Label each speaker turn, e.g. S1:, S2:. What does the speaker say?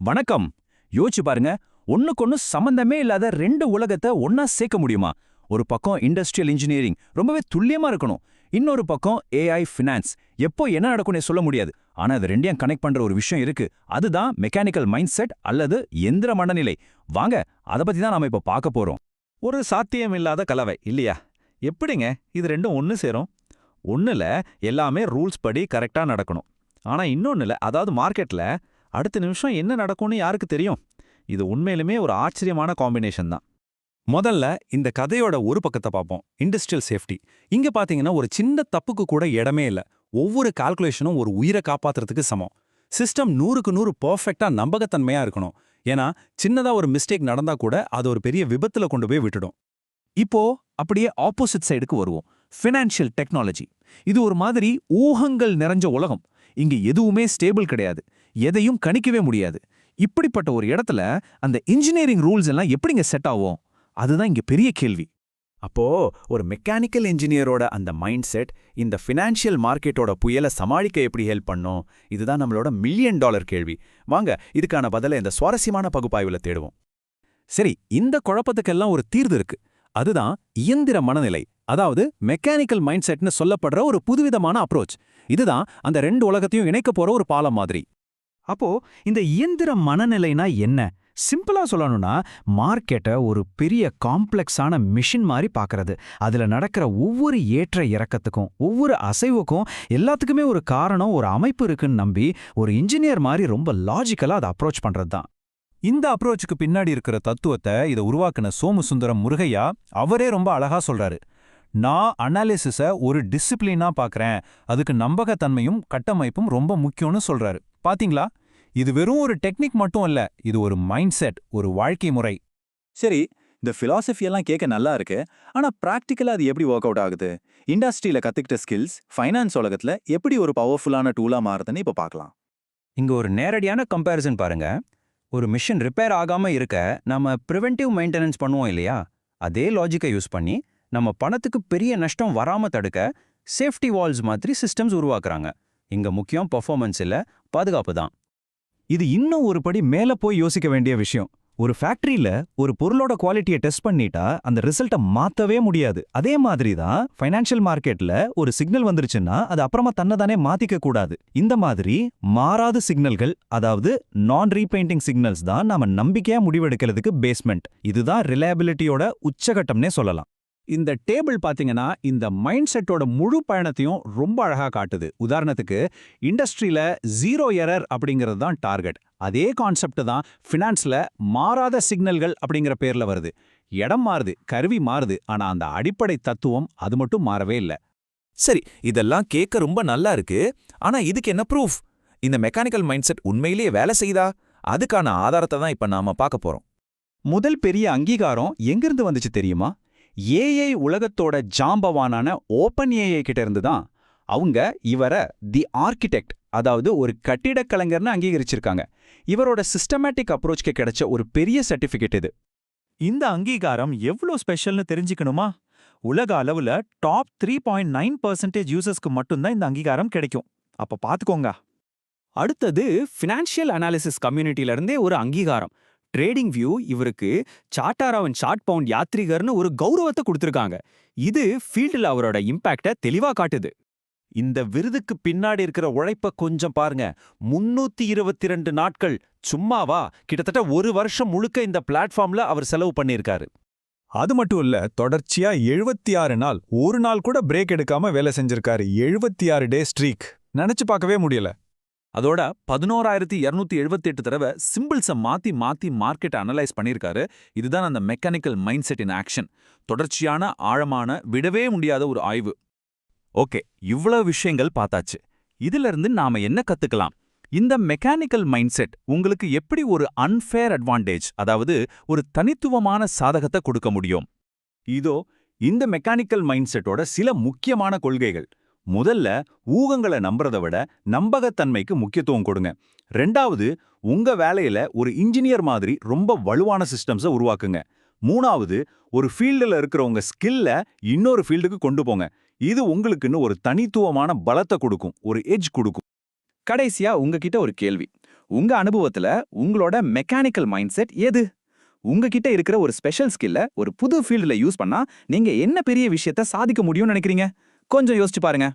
S1: வணக்கம். யோசிச்சு பாருங்க, ஒண்ணுக்கொன்னு சம்பந்தமே இல்லாத ரெண்டு உலகத்தை ஒன்னா சேர்க்க முடியுமா? ஒரு பக்கம் இண்டஸ்ட்ரியல் இன்ஜினியரிங் ரொம்பவே துல்லியமா இருக்கணும், இன்னொரு பக்கம் ஏஐ ஃபினான்ஸ். எப்போ என்ன நடக்கும்னு சொல்ல முடியாது. ஆனா அது ரெண்டையும் கனெக்ட் பண்ற ஒரு விஷயம் இருக்கு. அதுதான் மெக்கானிக்கல் மைண்ட் செட் அல்லது எந்திர மனநிலை. வாங்க, அதை பத்தி தான் நாம இப்ப பார்க்க போறோம்.
S2: ஒரு சாத்தியமில்லாத கலவை இல்லையா? எப்படிங்க இது ரெண்டும் ஒன்று சேரும்? ஒன்றுல எல்லாமே ரூல்ஸ் படி கரெக்டாக நடக்கணும், ஆனால் இன்னொன்னுல, அதாவது மார்க்கெட்டில் அடுத்த நிமிஷம் என்ன நடக்கும்னு யாருக்கு தெரியும்? இது உண்மையிலுமே ஒரு ஆச்சரியமான காம்பினேஷன் தான்.
S3: முதல்ல இந்த கதையோட ஒரு பக்கத்தை பார்ப்போம், இண்டஸ்ட்ரியல் சேஃப்டி. இங்க பாத்தீங்கன்னா ஒரு சின்ன தப்புக்கு கூட இடமே இல்ல. ஒவ்வொரு கால்குலேஷனும் ஒரு உயிரை காப்பாத்துறதுக்கு சமம். சிஸ்டம் 100க்கு 100 பெர்ஃபெக்ட்டா நம்பகத்தன்மையா இருக்கணும். ஏன்னா சின்னதா ஒரு மிஸ்டேக் நடந்தா கூட அது ஒரு பெரிய விபத்துல கொண்டு போய் விட்டுடும்.
S1: இப்போ அப்படியே ஆப்போசிட் சைடுக்கு வருவோம், ஃபினான்ஷியல் டெக்னாலஜி. இது ஒரு மாதிரி ஊகங்கள் நிறைஞ்ச உலகம். இங்க எதுவுமே ஸ்டேபிள் கிடையாது, எதையும் கணிக்கவே முடியாது. இப்படிப்பட்ட ஒரு இடத்துல அந்த இன்ஜினியரிங் ரூல்ஸ் எல்லாம் எப்படிங்க செட் ஆகும்? அதுதான் இங்க பெரிய கேள்வி.
S4: அப்போ ஒரு மெக்கானிக்கல் இன்ஜினியரோட அந்த மைண்ட் செட் இந்த ஃபினான்ஷியல் மார்க்கெட்டோட புயலை சமாளிக்க எப்படி ஹெல்ப் பண்ணும்? இதுதான் நம்மளோட $1,000,000 கேள்வி. வாங்க, இதுக்கான பதிலை இந்த சுவாரஸ்யமான பகுப்பாய்வுல தேடுவோம்.
S1: சரி, இந்த குழப்பத்துக்கெல்லாம் ஒரு தீர்வு இருக்கு. அதுதான் இயந்திர மனநிலை, அதாவது மெக்கானிக்கல் மைண்ட் செட்னு சொல்லப்படுற ஒரு புதுவிதமான அப்ரோச். இதுதான் அந்த ரெண்டு உலகத்தையும் இணைக்க போற ஒரு பாலம் மாதிரி.
S5: அப்போ இந்த இயந்திர மனநிலைனா என்ன? சிம்பிளா சொல்லணும்னா, மார்க்கெட்டை ஒரு பெரிய காம்ப்ளெக்ஸான மிஷின் மாதிரி பார்க்கறது. அதுல நடக்கிற ஒவ்வொரு ஏற்ற இறக்கத்துக்கும் ஒவ்வொரு அசைவுக்கும் எல்லாத்துக்குமே ஒரு காரணம், ஒரு அமைப்பு இருக்குன்னு நம்பி ஒரு இன்ஜினியர் மாதிரி ரொம்ப லாஜிக்கலா அதை அப்ரோச் பண்றது தான்.
S3: இந்த அப்ரோச்சுக்கு பின்னாடி இருக்கிற தத்துவத்தை இதை உருவாக்குன சோமுசுந்தரம் முருகையா அவரே ரொம்ப அழகா சொல்றாரு. நான் அனாலிசிஸை ஒரு டிசிப்ளினா பார்க்கறேன், அதுக்கு நம்பகத்தன்மையும் கட்டமைப்பும் ரொம்ப முக்கியம்னு சொல்றாரு. பாத்தீங்களா, இது வெறும் ஒரு டெக்னிக் மட்டும் இல்ல, இது ஒரு மைண்ட் செட், ஒரு வாழ்க்கை முறை.
S2: சரி, இந்த ஃபிலாசபி எல்லாம் கேட்க நல்லா இருக்கு, ஆனா பிராக்டிக்கலா அது எப்படி ஒர்க் அவுட் ஆகுது? இண்டஸ்ட்ரியில கத்துக்கிட்ட ஸ்கில்ஸ் ஃபைனான்ஸ் உலகத்துல எப்படி ஒரு பவர்ஃபுல்லான டூலா மாறுதுன்னு இப்ப பார்க்கலாம்.
S1: இங்க ஒரு நேரடியான கம்பேரிசன் பாருங்க. ஒரு மிஷின் ரிப்பேர் ஆகாம இருக்க நம்ம ப்ரிவென்டிவ் மெயின்டெனன்ஸ் பண்ணுவோம் இல்லையா? அதே லாஜிக்கை யூஸ் பண்ணி நம்ம பணத்துக்கு பெரிய நஷ்டம் வராம தடுக்க சேஃப்டி வால்ஸ் மாதிரி சிஸ்டம்ஸ் உருவாக்குறாங்க. இங்க முக்கியம் பெர்ஃபார்மன்ஸ் இல்ல, பாதுகாப்பு தான்.
S3: இது இன்னும் ஒரு படி மேல போய் யோசிக்க வேண்டிய விஷயம். ஒரு ஃபேக்டரியில ஒரு பொருளோட குவாலிட்டியை டெஸ்ட் பண்ணிட்டா அந்த ரிசல்ட்டை மாத்தவே முடியாது. அதே மாதிரி தான் ஃபைனான்ஷியல் மார்க்கெட்ல ஒரு சிக்னல் வந்துருச்சுன்னா அது அப்புறமா தன்னைதானே மாத்திக்க கூடாது. இந்த மாதிரி மாறாத சிக்னல்கள், அதாவது நான் ரீபெயிண்டிங் சிக்னல்ஸ் தான் நாம நம்பிக்கையா முடிவெடுக்கிறதுக்கு பேஸ்மெண்ட். இதுதான் ரிலையபிலிட்டியோட உச்சகட்டம்னே சொல்லலாம்.
S1: இந்த டேபிள் பாத்தீங்கன்னா இந்த மைண்ட் செட்டோட முழு பயணத்தையும் ரொம்ப அழகா காட்டுது. உதாரணத்துக்கு, இண்டஸ்ட்ரியில 0 எரர் அப்படிங்கிறது தான் டார்கெட். அதே கான்செப்ட் தான் ஃபினான்ஸ்ல மாறாத சிக்னல்கள் அப்படிங்கிற பேர்ல வருது. இடம் மாறுது, கருவி மாறுது, ஆனா அந்த அடிப்படை தத்துவம் அது மட்டும் மாறவே இல்ல.
S4: சரி, இதெல்லாம் கேட்க ரொம்ப நல்லா இருக்கு. ஆனா இதுக்கு என்ன ப்ரூஃப்? இந்த மெக்கானிக்கல் மைண்ட் செட் உண்மையிலேயே வேலை செய்தா? அதுக்கான ஆதாரத்தை தான் இப்ப நாம பார்க்க போறோம்.
S5: முதல் பெரிய அங்கீகாரம் எங்கிருந்து வந்துச்சு தெரியுமா? ஏஐ உலகத்தோட ஜாம்பவானான ஓப்பன் ஏஐ கிட்ட இருந்து தான். அவங்க இவரை தி ஆர்கிடெக்ட், அதாவது ஒரு கட்டிடக் கலைஞர்னு அங்கீகரிச்சிருக்காங்க. இவரோட சிஸ்டமேட்டிக் அப்ரோச்க்கு கிடைச்ச ஒரு பெரிய சர்டிஃபிகேட் இது.
S2: இந்த அங்கீகாரம் எவ்வளோ ஸ்பெஷல்னு தெரிஞ்சுக்கணுமா? உலக அளவுல டாப் 3.9% யூசர்ஸ்க்கு மட்டும்தான் இந்த அங்கீகாரம் கிடைக்கும். அப்ப பாத்துக்கோங்க.
S6: அடுத்தது ஃபினான்ஷியல் அனாலிசிஸ் கம்யூனிட்டில இருந்தே ஒரு அங்கீகாரம். ட்ரேடிங் வியூ இவருக்கு சாட்டாராவன் ஷார்ட் பவுண்ட் யாத்ரீகர்னு ஒரு கௌரவத்தை கொடுத்திருக்காங்க. இது ஃபீல்டில் அவரோட இம்பாக்டை தெளிவா காட்டுது.
S4: இந்த விருதுக்கு பின்னாடி இருக்கிற உழைப்ப கொஞ்சம் பாருங்க. 322 நாட்கள் சும்மாவா? கிட்டத்தட்ட ஒரு வருஷம் முழுக்க இந்த பிளாட்ஃபார்ம்ல அவர் செலவு பண்ணியிருக்காரு.
S3: அது மட்டும் இல்ல, தொடர்ச்சியா 76 நாள், ஒரு நாள் கூட பிரேக் எடுக்காம வேலை செஞ்சிருக்காரு. 76 டே ஸ்ட்ரீக், நினைச்சு பார்க்கவே முடியல.
S2: அதோட 11,278 தடவை சிம்பிள்ஸை மாத்தி மாத்தி மார்க்கெட்டை அனலைஸ் பண்ணியிருக்காரு. இதுதான் அந்த mechanical mind set in action. தொடர்ச்சியான, ஆழமான, விடவே முடியாத ஒரு ஆய்வு.
S4: ஓகே, இவ்வளவு விஷயங்கள் பார்த்தாச்சு. இதுல இருந்து நாம என்ன கத்துக்கலாம்? இந்த மெக்கானிக்கல் மைண்ட் செட் உங்களுக்கு எப்படி ஒரு அன்ஃபேர் அட்வான்டேஜ், அதாவது ஒரு தனித்துவமான சாதகத்தை கொடுக்க முடியும்? இதோ இந்த மெக்கானிக்கல் மைண்ட் செட்டோட சில முக்கியமான கொள்கைகள். முதல்ல, ஊகங்களை நம்புறதை விட நம்பகத்தன்மைக்கு முக்கியத்துவம் கொடுங்க. ரெண்டாவது, உங்க வேலையில ஒரு இன்ஜினியர் மாதிரி ரொம்ப வலுவான சிஸ்டம்ஸை உருவாக்குங்க. மூணாவது, ஒரு ஃபீல்டில் இருக்கிற உங்க ஸ்கில்ல இன்னொரு ஃபீல்டுக்கு கொண்டு போங்க. இது உங்களுக்குன்னு ஒரு தனித்துவமான பலத்தை கொடுக்கும், ஒரு எட்ஜ் கொடுக்கும்.
S5: கடைசியா உங்ககிட்ட ஒரு கேள்வி.
S1: உங்க அனுபவத்துல உங்களோட மெக்கானிக்கல் மைண்ட் செட் எது? உங்ககிட்ட இருக்கிற ஒரு ஸ்பெஷல் ஸ்கில்ல ஒரு புது ஃபீல்டுல யூஸ் பண்ணா நீங்க என்ன பெரிய விஷயத்த சாதிக்க முடியும்னு நினைக்கிறீங்க? கொஞ்சம் யோசிச்சு பாருங்க.